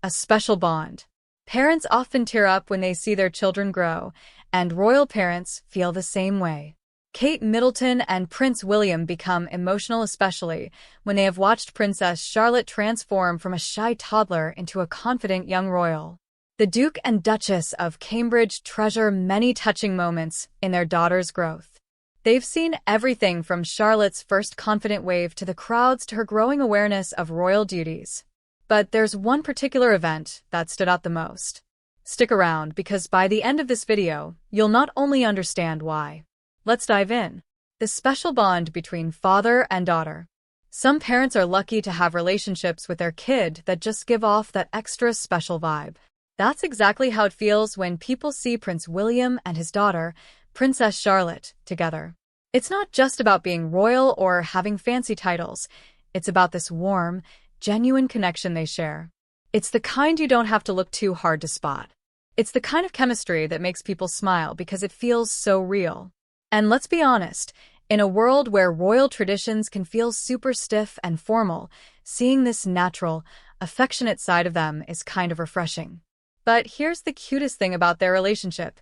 a special bond. Parents often tear up when they see their children grow, and royal parents feel the same way. Kate Middleton and Prince William become emotional especially when they have watched Princess Charlotte transform from a shy toddler into a confident young royal. The Duke and Duchess of Cambridge treasure many touching moments in their daughter's growth. They've seen everything from Charlotte's first confident wave to the crowds to her growing awareness of royal duties. But there's one particular event that stood out the most. Stick around because by the end of this video, you'll not only understand why. Let's dive in. The special bond between father and daughter. Some parents are lucky to have relationships with their kid that just give off that extra special vibe. That's exactly how it feels when people see Prince William and his daughter, Princess Charlotte, together. It's not just about being royal or having fancy titles. It's about this warm, genuine connection they share. It's the kind you don't have to look too hard to spot. It's the kind of chemistry that makes people smile because it feels so real. And let's be honest, in a world where royal traditions can feel super stiff and formal, seeing this natural, affectionate side of them is kind of refreshing. But here's the cutest thing about their relationship.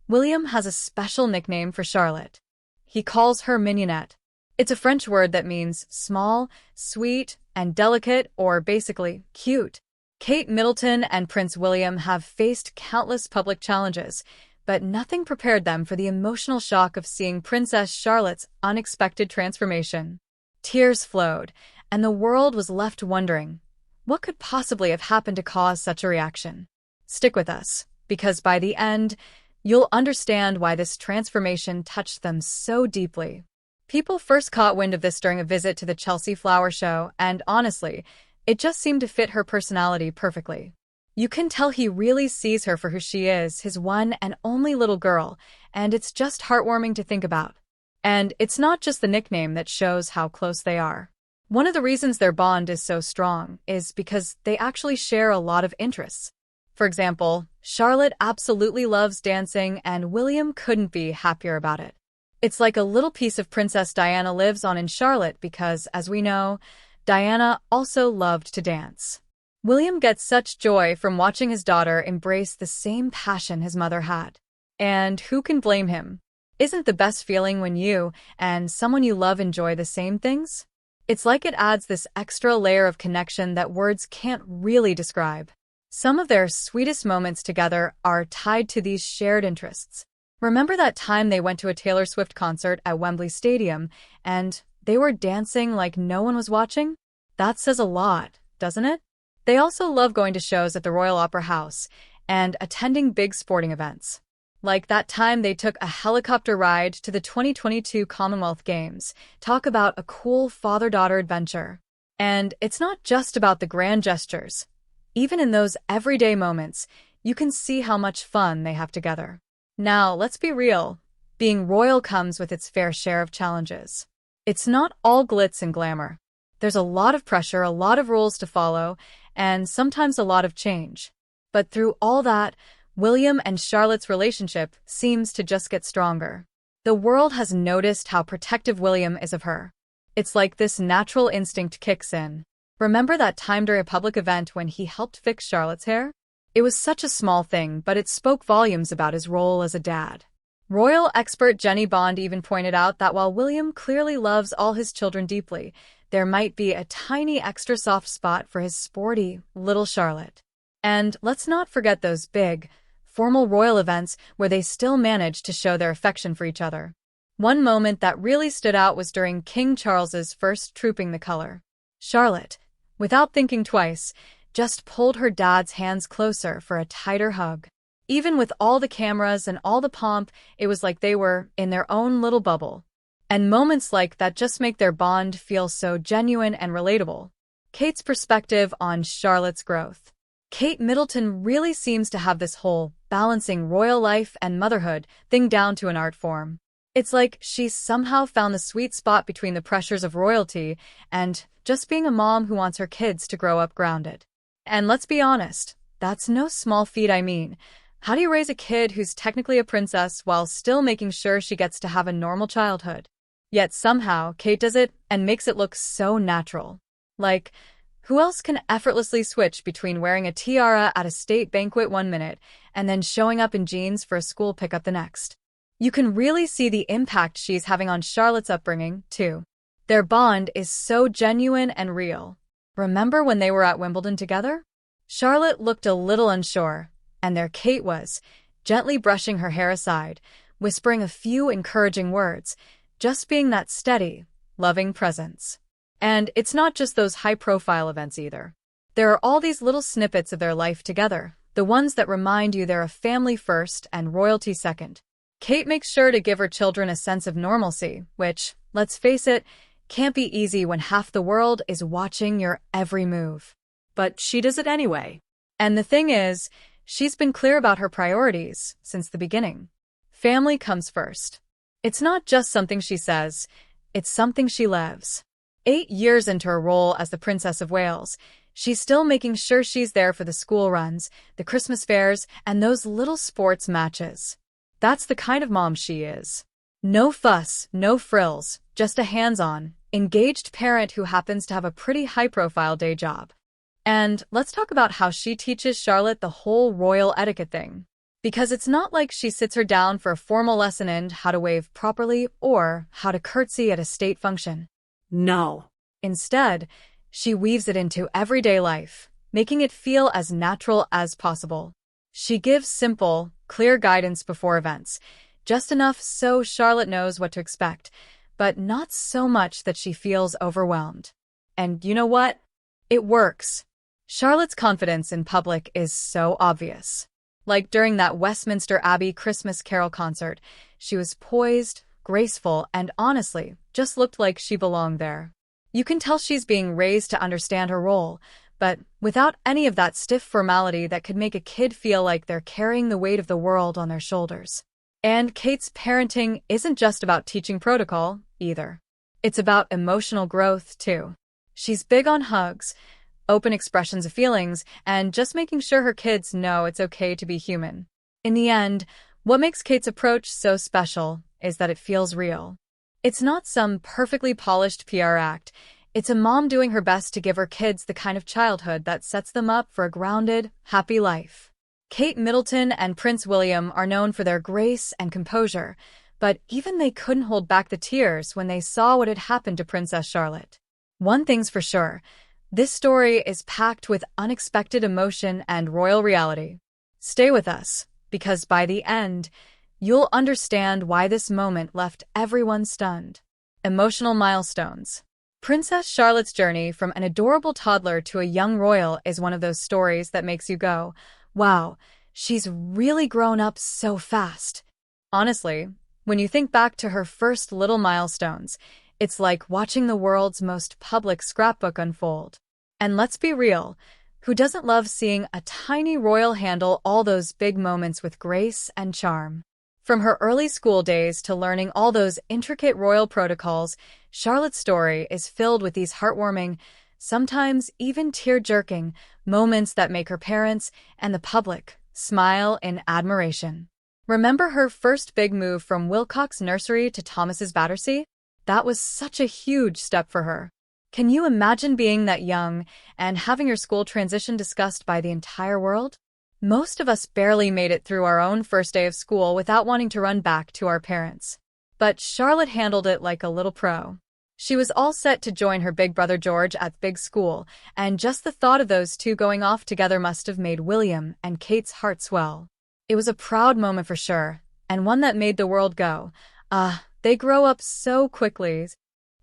William has a special nickname for Charlotte. He calls her mignonette. It's a French word that means small, sweet, and delicate, or basically, cute. Kate Middleton and Prince William have faced countless public challenges, but nothing prepared them for the emotional shock of seeing Princess Charlotte's unexpected transformation. Tears flowed, and the world was left wondering, what could possibly have happened to cause such a reaction? Stick with us, because by the end, you'll understand why this transformation touched them so deeply. People first caught wind of this during a visit to the Chelsea Flower Show, and honestly, it just seemed to fit her personality perfectly. You can tell he really sees her for who she is, his one and only little girl, and it's just heartwarming to think about. And it's not just the nickname that shows how close they are. One of the reasons their bond is so strong is because they actually share a lot of interests. For example, Charlotte absolutely loves dancing, and William couldn't be happier about it. It's like a little piece of Princess Diana lives on in Charlotte because, as we know, Diana also loved to dance. William gets such joy from watching his daughter embrace the same passion his mother had. And who can blame him? Isn't the best feeling when you and someone you love enjoy the same things? It's like it adds this extra layer of connection that words can't really describe. Some of their sweetest moments together are tied to these shared interests. Remember that time they went to a Taylor Swift concert at Wembley Stadium and they were dancing like no one was watching? That says a lot, doesn't it? They also love going to shows at the Royal Opera House and attending big sporting events. Like that time they took a helicopter ride to the 2022 Commonwealth Games. Talk about a cool father-daughter adventure. And it's not just about the grand gestures. Even in those everyday moments, you can see how much fun they have together. Now, let's be real. Being royal comes with its fair share of challenges. It's not all glitz and glamour. There's a lot of pressure, a lot of rules to follow, and sometimes a lot of change. But through all that, William and Charlotte's relationship seems to just get stronger. The world has noticed how protective William is of her. It's like this natural instinct kicks in. Remember that time during a public event when he helped fix Charlotte's hair? It was such a small thing, but it spoke volumes about his role as a dad. Royal expert Jenny Bond even pointed out that while William clearly loves all his children deeply, there might be a tiny extra soft spot for his sporty, little Charlotte. And let's not forget those big, formal royal events where they still manage to show their affection for each other. One moment that really stood out was during King Charles's first Trooping the Color. Charlotte, without thinking twice, just pulled her dad's hands closer for a tighter hug. Even with all the cameras and all the pomp, it was like they were in their own little bubble. And moments like that just make their bond feel so genuine and relatable. Kate's perspective on Charlotte's growth. Kate Middleton really seems to have this whole balancing royal life and motherhood thing down to an art form. It's like she's somehow found the sweet spot between the pressures of royalty and just being a mom who wants her kids to grow up grounded. And let's be honest, that's no small feat. I mean, how do you raise a kid who's technically a princess while still making sure she gets to have a normal childhood? Yet somehow, Kate does it and makes it look so natural. Like, Who else can effortlessly switch between wearing a tiara at a state banquet 1 minute and then showing up in jeans for a school pickup the next? You can really see the impact she's having on Charlotte's upbringing, too. Their bond is so genuine and real. Remember when they were at Wimbledon together? Charlotte looked a little unsure, and there Kate was, gently brushing her hair aside, whispering a few encouraging words, just being that steady, loving presence. And it's not just those high-profile events either. There are all these little snippets of their life together, the ones that remind you they're a family first and royalty second. Kate makes sure to give her children a sense of normalcy, which, let's face it, can't be easy when half the world is watching your every move. But she does it anyway. And the thing is, she's been clear about her priorities since the beginning. Family comes first. It's not just something she says, it's something she lives. 8 years into her role as the Princess of Wales, she's still making sure she's there for the school runs, the Christmas fairs, and those little sports matches. That's the kind of mom she is. No fuss, no frills, just a hands-on, engaged parent who happens to have a pretty high-profile day job. And let's talk about how she teaches Charlotte the whole royal etiquette thing. Because it's not like she sits her down for a formal lesson in how to wave properly or how to curtsy at a state function. No. Instead, she weaves it into everyday life, making it feel as natural as possible. She gives simple, clear guidance before events, just enough so Charlotte knows what to expect, but not so much that she feels overwhelmed. And you know what? It works. Charlotte's confidence in public is so obvious. Like during that Westminster Abbey Christmas Carol concert, she was poised, graceful, and honestly, just looked like she belonged there. You can tell she's being raised to understand her role, but without any of that stiff formality that could make a kid feel like they're carrying the weight of the world on their shoulders. And Kate's parenting isn't just about teaching protocol, either. It's about emotional growth, too. She's big on hugs, open expressions of feelings, and just making sure her kids know it's okay to be human. In the end, what makes Kate's approach so special is that it feels real. It's not some perfectly polished PR act. It's a mom doing her best to give her kids the kind of childhood that sets them up for a grounded, happy life. Kate Middleton and Prince William are known for their grace and composure, but even they couldn't hold back the tears when they saw what had happened to Princess Charlotte. One thing's for sure, this story is packed with unexpected emotion and royal reality. Stay with us, because by the end, you'll understand why this moment left everyone stunned. Emotional milestones. Princess Charlotte's journey from an adorable toddler to a young royal is one of those stories that makes you go, wow, she's really grown up so fast. Honestly, when you think back to her first little milestones, it's like watching the world's most public scrapbook unfold. And let's be real, who doesn't love seeing a tiny royal handle all those big moments with grace and charm? From her early school days to learning all those intricate royal protocols, Charlotte's story is filled with these heartwarming, sometimes even tear-jerking, moments that make her parents and the public smile in admiration. Remember her first big move from Wilcox Nursery to Thomas's Battersea? That was such a huge step for her. Can you imagine being that young and having your school transition discussed by the entire world? Most of us barely made it through our own first day of school without wanting to run back to our parents. But Charlotte handled it like a little pro. She was all set to join her big brother George at big school, and just the thought of those two going off together must have made William and Kate's heart swell. It was a proud moment for sure, and one that made the world go, they grow up so quickly.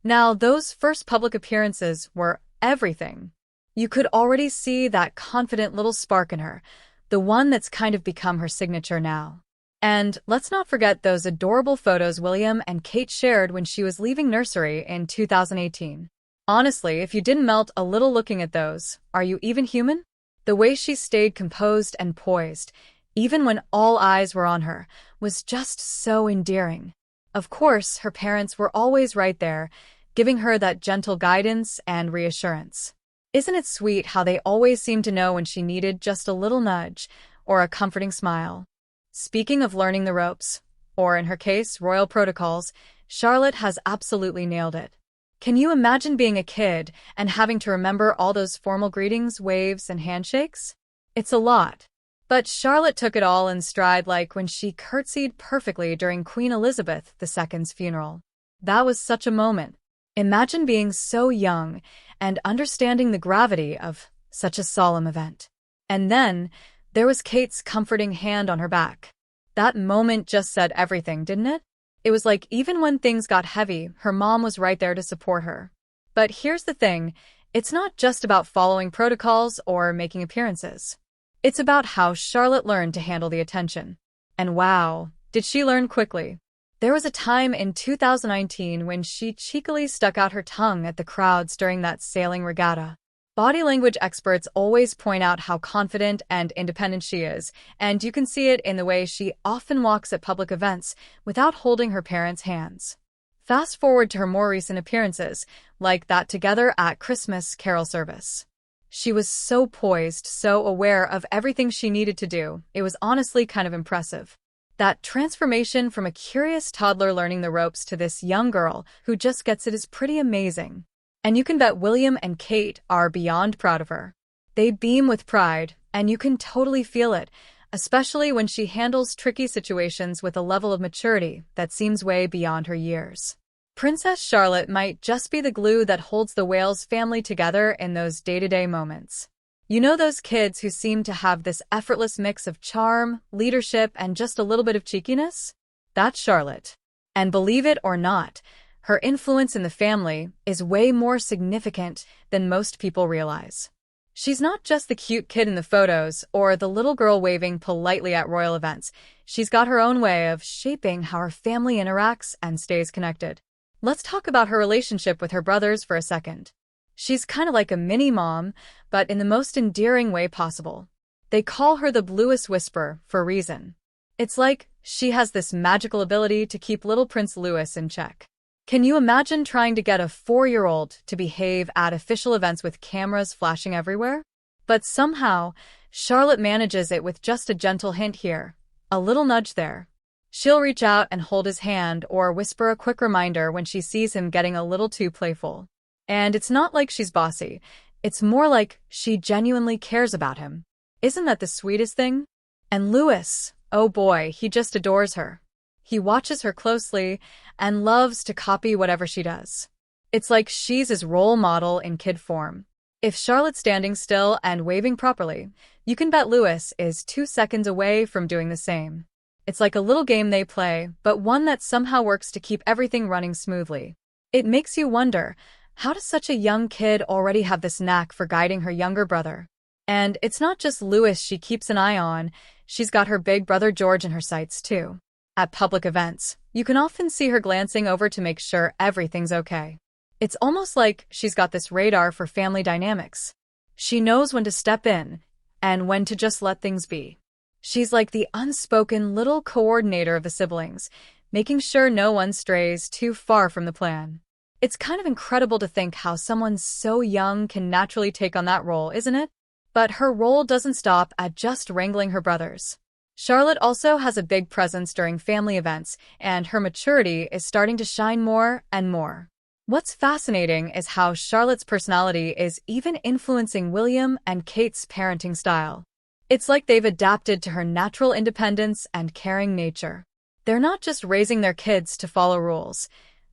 Now, those first public appearances were everything. You could already see that confident little spark in her, the one that's kind of become her signature now. And let's not forget those adorable photos William and Kate shared when she was leaving nursery in 2018. Honestly, if you didn't melt a little looking at those, are you even human? The way she stayed composed and poised, even when all eyes were on her, was just so endearing. Of course, her parents were always right there, giving her that gentle guidance and reassurance. Isn't it sweet how they always seemed to know when she needed just a little nudge or a comforting smile? Speaking of learning the ropes, or in her case, royal protocols, Charlotte has absolutely nailed it. Can you imagine being a kid and having to remember all those formal greetings, waves, and handshakes? It's a lot. But Charlotte took it all in stride, like when she curtsied perfectly during Queen Elizabeth II's funeral. That was such a moment. Imagine being so young and understanding the gravity of such a solemn event. And then there was Kate's comforting hand on her back. That moment just said everything, didn't it? It was like even when things got heavy, her mom was right there to support her. But here's the thing, it's not just about following protocols or making appearances. It's about how Charlotte learned to handle the attention. And wow, did she learn quickly. There was a time in 2019 when she cheekily stuck out her tongue at the crowds during that sailing regatta. Body language experts always point out how confident and independent she is, and you can see it in the way she often walks at public events without holding her parents' hands. Fast forward to her more recent appearances, like that together at Christmas carol service. She was so poised, so aware of everything she needed to do, it was honestly kind of impressive. That transformation from a curious toddler learning the ropes to this young girl who just gets it is pretty amazing. And you can bet William and Kate are beyond proud of her. They beam with pride, and you can totally feel it, especially when she handles tricky situations with a level of maturity that seems way beyond her years. Princess Charlotte might just be the glue that holds the Wales family together in those day-to-day moments. You know those kids who seem to have this effortless mix of charm, leadership, and just a little bit of cheekiness? That's Charlotte. And believe it or not, her influence in the family is way more significant than most people realize. She's not just the cute kid in the photos or the little girl waving politely at royal events. She's got her own way of shaping how her family interacts and stays connected. Let's talk about her relationship with her brothers for a second. She's kind of like a mini-mom, but in the most endearing way possible. They call her the Bluest Whisperer for a reason. It's like she has this magical ability to keep little Prince Louis in check. Can you imagine trying to get a 4-year-old to behave at official events with cameras flashing everywhere? But somehow, Charlotte manages it with just a gentle hint here, a little nudge there. She'll reach out and hold his hand or whisper a quick reminder when she sees him getting a little too playful. And it's not like she's bossy, it's more like she genuinely cares about him. Isn't that the sweetest thing? And Louis, oh boy, he just adores her. He watches her closely and loves to copy whatever she does. It's like she's his role model in kid form. If Charlotte's standing still and waving properly, you can bet Louis is 2 seconds away from doing the same. It's like a little game they play, but one that somehow works to keep everything running smoothly. It makes you wonder, how does such a young kid already have this knack for guiding her younger brother? And it's not just Louis she keeps an eye on, she's got her big brother George in her sights too. At public events, you can often see her glancing over to make sure everything's okay. It's almost like she's got this radar for family dynamics. She knows when to step in and when to just let things be. She's like the unspoken little coordinator of the siblings, making sure no one strays too far from the plan. It's kind of incredible to think how someone so young can naturally take on that role, isn't it? But her role doesn't stop at just wrangling her brothers. Charlotte also has a big presence during family events, and her maturity is starting to shine more and more. What's fascinating is how Charlotte's personality is even influencing William and Kate's parenting style. It's like they've adapted to her natural independence and caring nature. They're not just raising their kids to follow rules.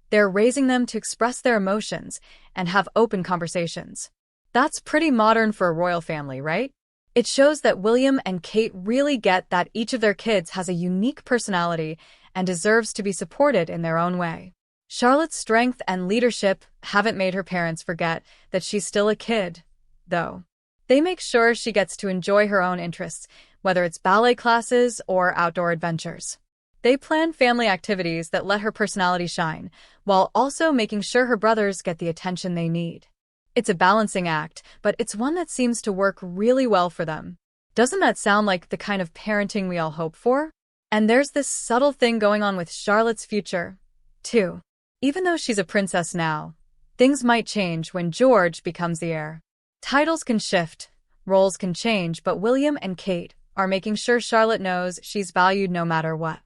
They're raising them to express their emotions and have open conversations. That's pretty modern for a royal family, right? It shows that William and Kate really get that each of their kids has a unique personality and deserves to be supported in their own way. Charlotte's strength and leadership haven't made her parents forget that she's still a kid, though. They make sure she gets to enjoy her own interests, whether it's ballet classes or outdoor adventures. They plan family activities that let her personality shine, while also making sure her brothers get the attention they need. It's a balancing act, but it's one that seems to work really well for them. Doesn't that sound like the kind of parenting we all hope for? And there's this subtle thing going on with Charlotte's future, too. Even though she's a princess now, things might change when George becomes the heir. Titles can shift, roles can change, but William and Kate are making sure Charlotte knows she's valued no matter what.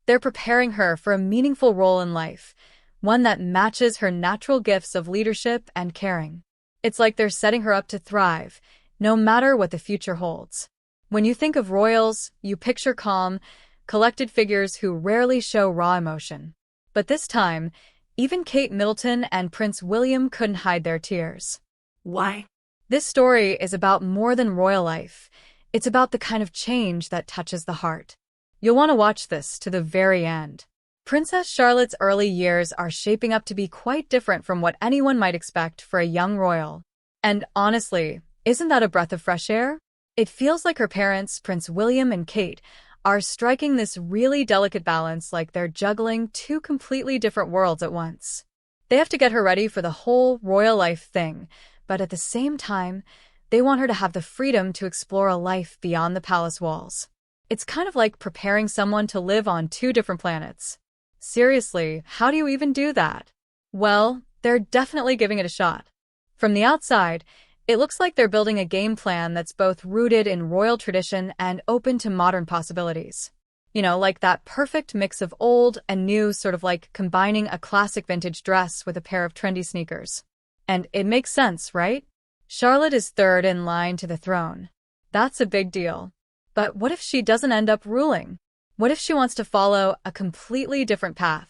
They're preparing her for a meaningful role in life, one that matches her natural gifts of leadership and caring. It's like they're setting her up to thrive, no matter what the future holds. When you think of royals, you picture calm, collected figures who rarely show raw emotion. But this time, even Kate Middleton and Prince William couldn't hide their tears. Why? This story is about more than royal life. It's about the kind of change that touches the heart. You'll want to watch this to the very end. Princess Charlotte's early years are shaping up to be quite different from what anyone might expect for a young royal. And honestly, isn't that a breath of fresh air? It feels like her parents, Prince William and Kate, are striking this really delicate balance, like they're juggling two completely different worlds at once. They have to get her ready for the whole royal life thing, but at the same time, they want her to have the freedom to explore a life beyond the palace walls. It's kind of like preparing someone to live on two different planets. Seriously, how do you even do that? Well, they're definitely giving it a shot. From the outside, it looks like they're building a game plan that's both rooted in royal tradition and open to modern possibilities. You know, like that perfect mix of old and new, sort of like combining a classic vintage dress with a pair of trendy sneakers. And it makes sense, right? Charlotte is third in line to the throne. That's a big deal. But what if she doesn't end up ruling? What if she wants to follow a completely different path?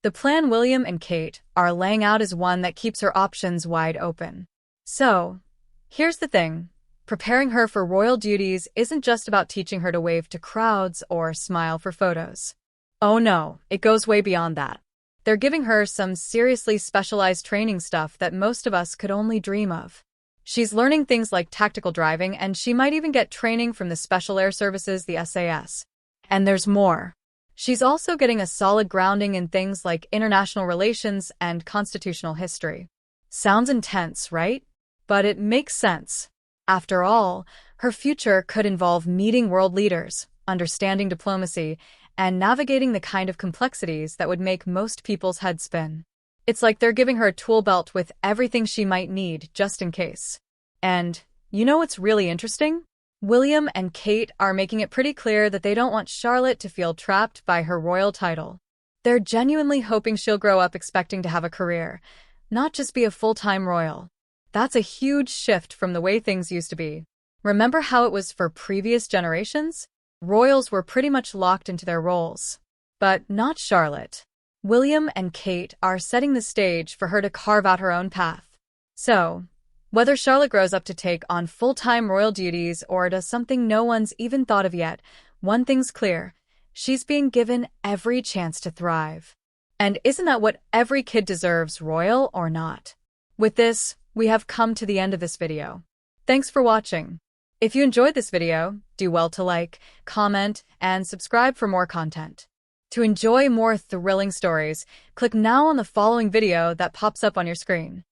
The plan William and Kate are laying out is one that keeps her options wide open. So, here's the thing. Preparing her for royal duties isn't just about teaching her to wave to crowds or smile for photos. Oh no, it goes way beyond that. They're giving her some seriously specialized training stuff that most of us could only dream of. She's learning things like tactical driving, and she might even get training from the Special Air Services, the SAS. And there's more. She's also getting a solid grounding in things like international relations and constitutional history. Sounds intense, right? But it makes sense. After all, her future could involve meeting world leaders, understanding diplomacy, and navigating the kind of complexities that would make most people's heads spin. It's like they're giving her a tool belt with everything she might need just in case. And you know what's really interesting? William and Kate are making it pretty clear that they don't want Charlotte to feel trapped by her royal title. They're genuinely hoping she'll grow up expecting to have a career, not just be a full-time royal. That's a huge shift from the way things used to be. Remember how it was for previous generations? Royals were pretty much locked into their roles. But not Charlotte. William and Kate are setting the stage for her to carve out her own path. So, whether Charlotte grows up to take on full-time royal duties or does something no one's even thought of yet, one thing's clear. She's being given every chance to thrive. And isn't that what every kid deserves, royal or not? With this, we have come to the end of this video. Thanks for watching. If you enjoyed this video, do well to like, comment, and subscribe for more content. To enjoy more thrilling stories, click now on the following video that pops up on your screen.